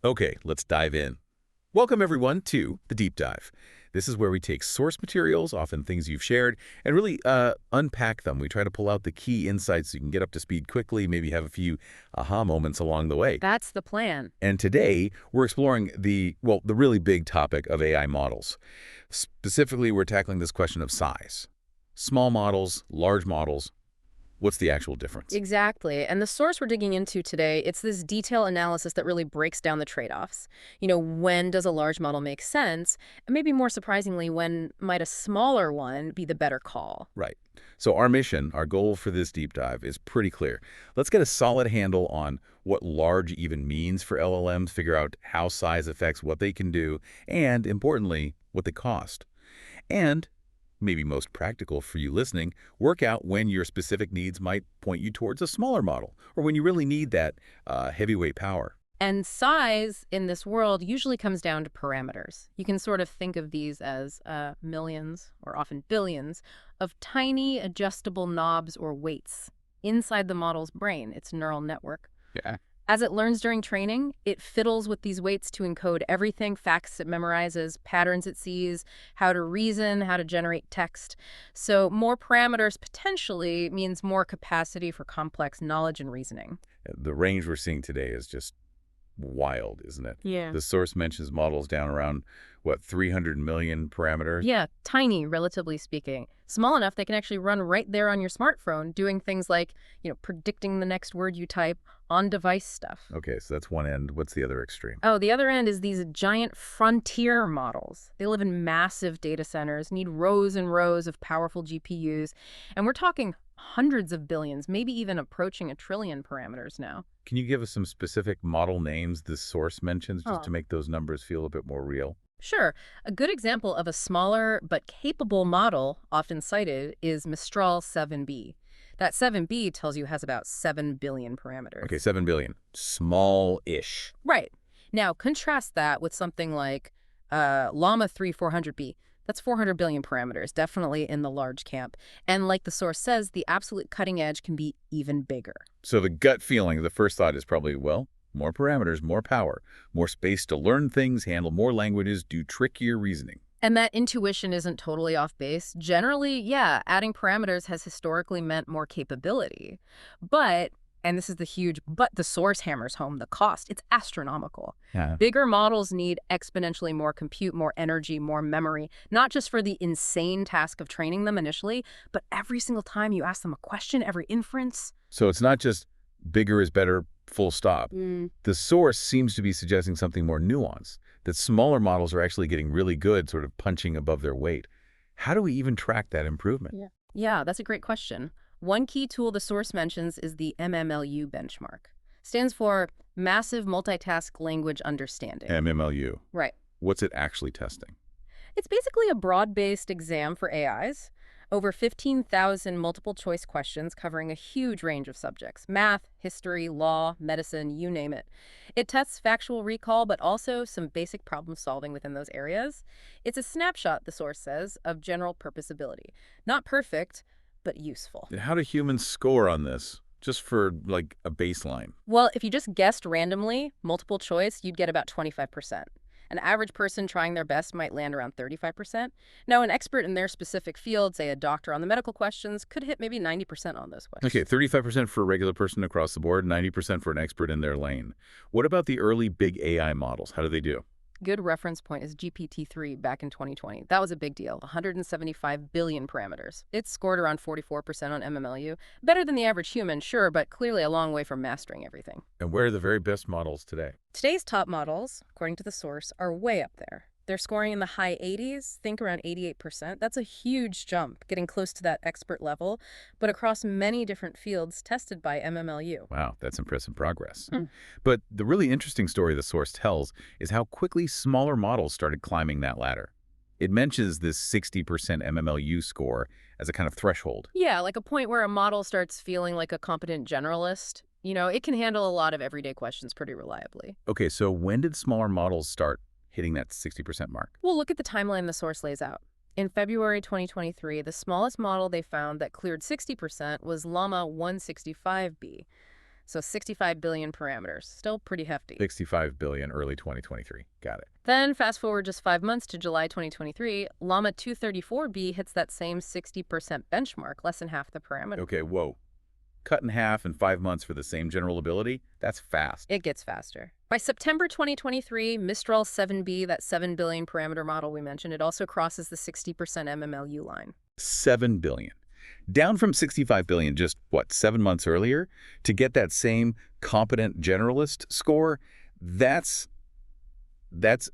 Okay, let's dive in. Welcome, everyone, to The Deep Dive. This is where we take source materials, often things you've shared, and really unpack them. We try to pull out the key insights so you can get up to speed quickly, maybe have a few aha moments along the way. That's the plan. And today, we're exploring the really big topic of AI models. Specifically, we're tackling this question of size. Small models, large models, what's the actual difference? Exactly. And the source we're digging into today, it's this detail analysis that really breaks down the trade-offs. When does a large model make sense? And maybe more surprisingly, when might a smaller one be the better call? Right. So our mission, our goal for this deep dive is pretty clear. Let's get a solid handle on what large even means for LLMs, figure out how size affects what they can do, and importantly, what they cost. And maybe most practical for you listening, work out when your specific needs might point you towards a smaller model or when you really need that heavyweight power. And size in this world usually comes down to parameters. You can sort of think of these as millions, or often billions, of tiny adjustable knobs or weights inside the model's brain, its neural network. Yeah. As it learns during training, it fiddles with these weights to encode everything, facts it memorizes, patterns it sees, how to reason, how to generate text. So more parameters potentially means more capacity for complex knowledge and reasoning. The range we're seeing today is just wild, isn't it? Yeah. The source mentions models down around, what, 300 million parameters? Yeah, tiny, relatively speaking. Small enough they can actually run right there on your smartphone, doing things like, predicting the next word you type, on-device stuff. Okay, so that's one end. What's the other extreme? Oh, the other end is these giant frontier models. They live in massive data centers, need rows and rows of powerful GPUs, and we're talking hundreds of billions, maybe even approaching a trillion parameters now. Can you give us some specific model names the source mentions just to Oh. make those numbers feel a bit more real? Sure. A good example of a smaller but capable model, often cited, is Mistral 7B. That 7B tells you has about 7 billion parameters. Okay, 7 billion. Small-ish. Right. Now, contrast that with something like Llama 3 400B. That's 400 billion parameters, definitely in the large camp. And like the source says, the absolute cutting edge can be even bigger. So the gut feeling, the first thought is probably, well, more parameters, more power, more space to learn things, handle more languages, do trickier reasoning. And that intuition isn't totally off base. Generally, yeah, adding parameters has historically meant more capability. But, and this is the huge but, the source hammers home the cost. It's astronomical. Yeah. Bigger models need exponentially more compute, more energy, more memory, not just for the insane task of training them initially, but every single time you ask them a question, every inference. So it's not just bigger is better, full stop. The source seems to be suggesting something more nuanced, that smaller models are actually getting really good, sort of punching above their weight. How do we even track that improvement? Yeah, that's a great question. One key tool the source mentions is the MMLU benchmark. Stands for Massive Multitask Language Understanding. MMLU. Right. What's it actually testing? It's basically a broad-based exam for AIs. Over 15,000 multiple-choice questions covering a huge range of subjects. Math, history, law, medicine, you name it. It tests factual recall, but also some basic problem solving within those areas. It's a snapshot, the source says, of general purpose ability. Not perfect, but useful. And how do humans score on this? Just for, like, a baseline. Well, if you just guessed randomly, multiple choice, you'd get about 25%. An average person trying their best might land around 35%. Now, an expert in their specific field, say a doctor on the medical questions, could hit maybe 90% on those questions. Okay, 35% for a regular person across the board, 90% for an expert in their lane. What about the early big AI models? How do they do? Good reference point is GPT-3 back in 2020. That was a big deal, 175 billion parameters. It scored around 44% on MMLU. Better than the average human, sure, but clearly a long way from mastering everything. And where are the very best models today? Today's top models, according to the source, are way up there. They're scoring in the high 80s, think around 88%. That's a huge jump, getting close to that expert level, but across many different fields tested by MMLU. Wow, that's impressive progress. But the really interesting story the source tells is how quickly smaller models started climbing that ladder. It mentions this 60% MMLU score as a kind of threshold. Yeah, like a point where a model starts feeling like a competent generalist. It can handle a lot of everyday questions pretty reliably. Okay, so when did smaller models start hitting that 60% mark? Well, look at the timeline the source lays out. In February 2023, the smallest model they found that cleared 60% was Llama 165B. So 65 billion parameters. Still pretty hefty. 65 billion early 2023. Got it. Then fast forward just 5 months to July 2023, Llama 234B hits that same 60% benchmark, less than half the parameter. Okay, whoa. Cut in half in 5 months for the same general ability? That's fast. It gets faster. By September 2023, Mistral 7B, that 7 billion parameter model we mentioned, it also crosses the 60% MMLU line. 7 billion. Down from 65 billion just, 7 months earlier? To get that same competent generalist score, that's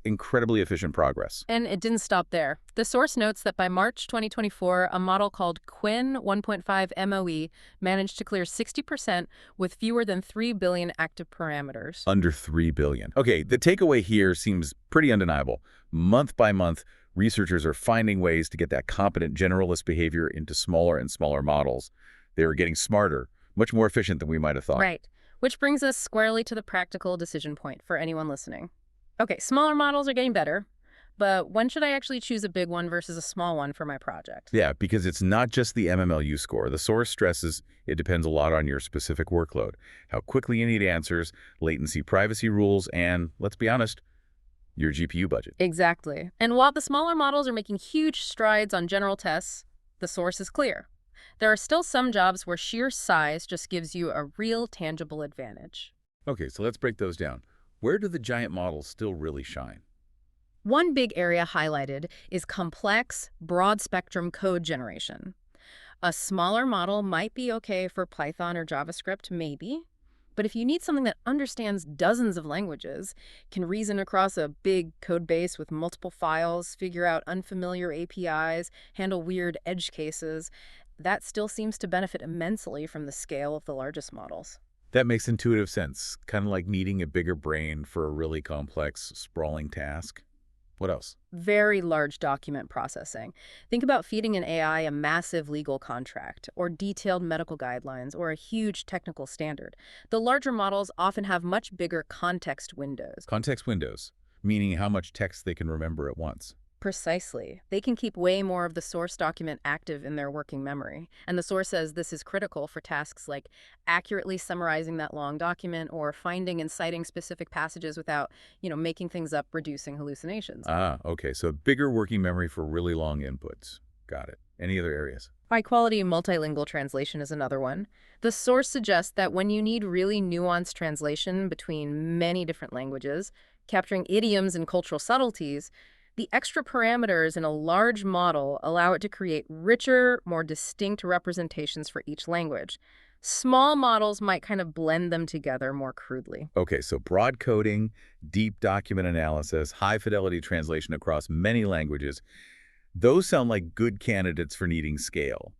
incredibly efficient progress. And it didn't stop there. The source notes that by March 2024, a model called Quinn 1.5 MOE managed to clear 60% with fewer than 3 billion active parameters. Under 3 billion. Okay, the takeaway here seems pretty undeniable. Month by month, researchers are finding ways to get that competent generalist behavior into smaller and smaller models. They are getting smarter, much more efficient than we might have thought. Right. Which brings us squarely to the practical decision point for anyone listening. Okay, smaller models are getting better, but when should I actually choose a big one versus a small one for my project? Yeah, because it's not just the MMLU score. The source stresses it depends a lot on your specific workload, how quickly you need answers, latency privacy rules, and, let's be honest, your GPU budget. Exactly. And while the smaller models are making huge strides on general tests, the source is clear. There are still some jobs where sheer size just gives you a real tangible advantage. Okay, so let's break those down. Where do the giant models still really shine? One big area highlighted is complex, broad-spectrum code generation. A smaller model might be okay for Python or JavaScript, maybe. But if you need something that understands dozens of languages, can reason across a big code base with multiple files, figure out unfamiliar APIs, handle weird edge cases, that still seems to benefit immensely from the scale of the largest models. That makes intuitive sense, kind of like needing a bigger brain for a really complex, sprawling task. What else? Very large document processing. Think about feeding an AI a massive legal contract, or detailed medical guidelines, or a huge technical standard. The larger models often have much bigger context windows. Context windows, meaning how much text they can remember at once. Precisely. They can keep way more of the source document active in their working memory. And the source says this is critical for tasks like accurately summarizing that long document or finding and citing specific passages without, making things up, reducing hallucinations. Ah, okay, so bigger working memory for really long inputs. Got it. Any other areas? High-quality multilingual translation is another one. The source suggests that when you need really nuanced translation between many different languages, capturing idioms and cultural subtleties, the extra parameters in a large model allow it to create richer, more distinct representations for each language. Small models might kind of blend them together more crudely. Okay, so broad coding, deep document analysis, high-fidelity translation across many languages. Those sound like good candidates for needing scale.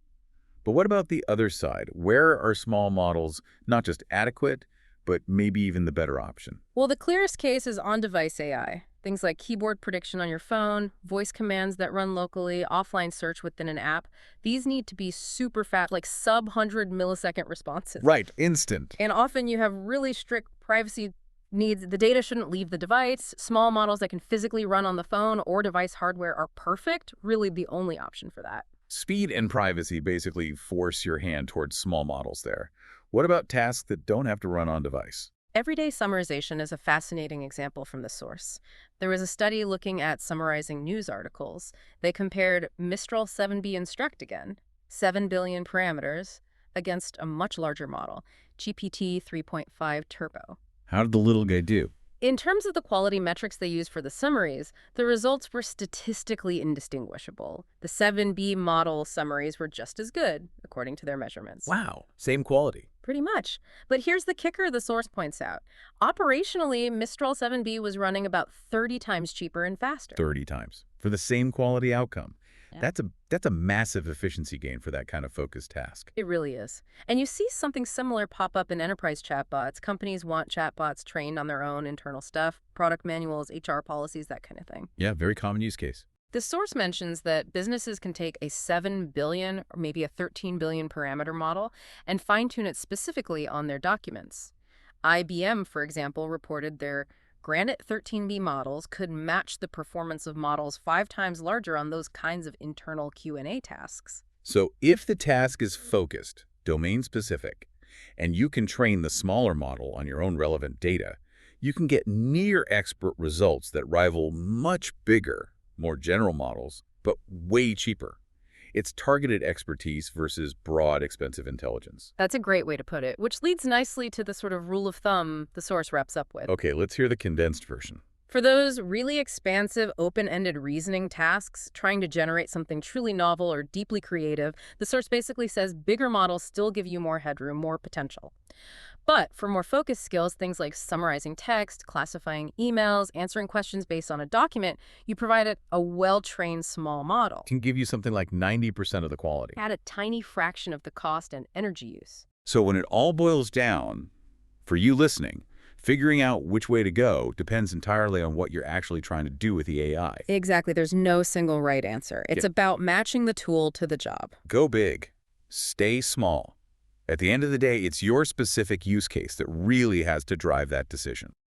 But what about the other side? Where are small models not just adequate, but maybe even the better option? Well, the clearest case is on-device AI. Things like keyboard prediction on your phone, voice commands that run locally, offline search within an app. These need to be super fast, like sub-100 millisecond responses. Right, instant. And often you have really strict privacy needs. The data shouldn't leave the device. Small models that can physically run on the phone or device hardware are perfect, really the only option for that. Speed and privacy basically force your hand towards small models there. What about tasks that don't have to run on device? Everyday summarization is a fascinating example from the source. There was a study looking at summarizing news articles. They compared Mistral 7B Instruct again, 7 billion parameters, against a much larger model, GPT 3.5 Turbo. How did the little guy do? In terms of the quality metrics they used for the summaries, the results were statistically indistinguishable. The 7B model summaries were just as good, according to their measurements. Wow, same quality. Pretty much. But here's the kicker the source points out. Operationally, Mistral 7B was running about 30 times cheaper and faster. 30 times. For the same quality outcome. Yeah. That's a massive efficiency gain for that kind of focused task. It really is. And you see something similar pop up in enterprise chatbots. Companies want chatbots trained on their own internal stuff, product manuals, HR policies, that kind of thing. Yeah, very common use case. The source mentions that businesses can take a 7 billion or maybe a 13 billion parameter model and fine-tune it specifically on their documents. IBM, for example, reported their Granite 13B models could match the performance of models 5 times larger on those kinds of internal Q&A tasks. So if the task is focused, domain-specific, and you can train the smaller model on your own relevant data, you can get near-expert results that rival much bigger, more general models, but way cheaper. It's targeted expertise versus broad, expensive intelligence. That's a great way to put it, which leads nicely to the sort of rule of thumb the source wraps up with. Okay, let's hear the condensed version. For those really expansive, open-ended reasoning tasks, trying to generate something truly novel or deeply creative, the source basically says bigger models still give you more headroom, more potential. But for more focused skills, things like summarizing text, classifying emails, answering questions based on a document, you provide a well-trained small model Can give you something like 90% of the quality. at a tiny fraction of the cost and energy use. So when it all boils down, for you listening, figuring out which way to go depends entirely on what you're actually trying to do with the AI. Exactly. There's no single right answer. It's about matching the tool to the job. Go big. Stay small. At the end of the day, it's your specific use case that really has to drive that decision.